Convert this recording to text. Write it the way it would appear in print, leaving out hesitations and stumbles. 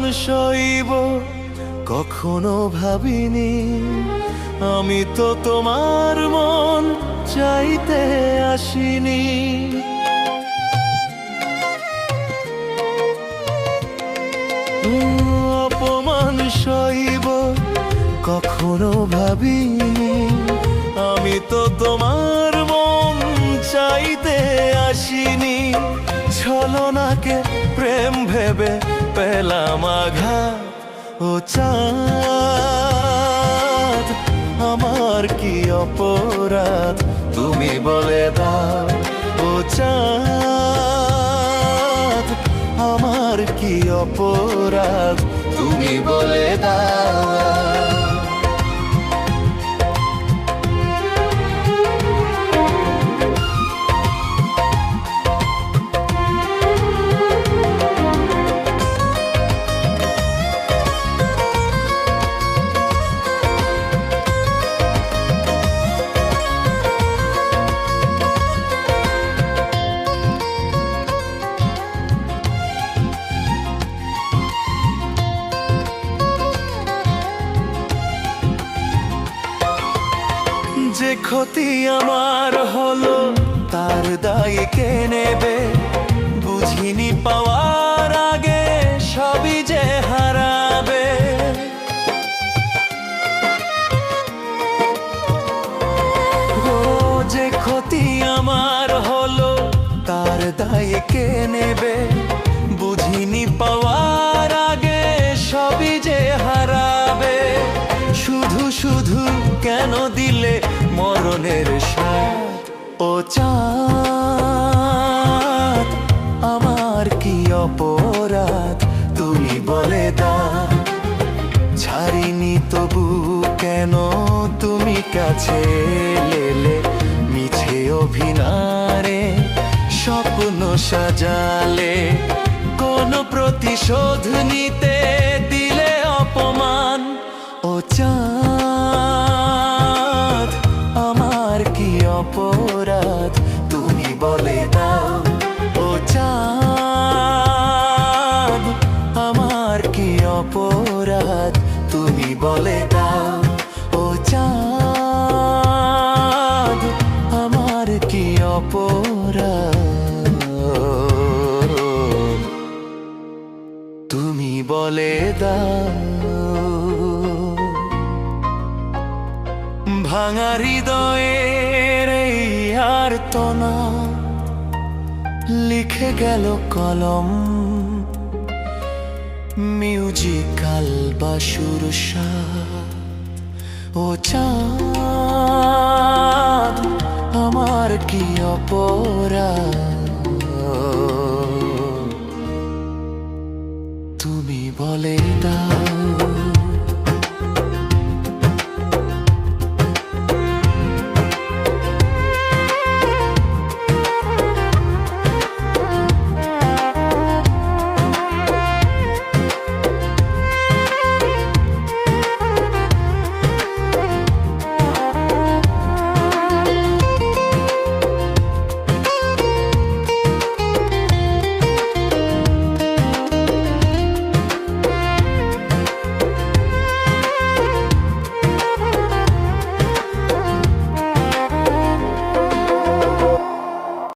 অপমান সইব কখনো ভাবিনি, আমি তো তোমার মন চাইতে আসিনি। অপমান সইব কখনো ভাবিনি, আমি তো তোমার মন চাইতে আসিনি। ছলনাকে প্রেম ভেবে পেলাম আঘাত, ও চাঁদ আমার কি অপরাধ তুমি বলে দাও। ও চাঁদ আমার কি অপরাধ তুমি বলে দাও। যে ক্ষতি আমার হলো তার দায় কে নেবে, বুঝিনি পাওয়ার আগে সবই যে হারাবে। ও যে ক্ষতি আমার হলো তার দায় কে নেবে, বুঝিনি পাওয়ার আগে সবই যে হারাবে। শুধু শুধু কেন দিলে মরণের স্বাদ, ও চাঁদ আমার কি অপরাধ তুমি বলে দাও। ছাড়িনি তবু কেন তুমি কাছে এলে, মিছে অভিনয়ে স্বপ্ন সাজালে। কোন প্রতিশোধ নিতে দিলে অপমান, ও চাঁদ আমার কি অপরাধ তুমি বলে দাও। ও চাঁদ আমার কি অপরাধ তুমি বলে দাও। ও চাঁদ আমার কি অপরাধ তুমি বলে দাও। ভাঙা হৃদয়ের এই আর্তনা লিখে গেল কলম, মিউজিক্যাল বাঁশুর স্বাদ। ও চাঁদ আমার কি অপরাধ তুমি বলে দাও।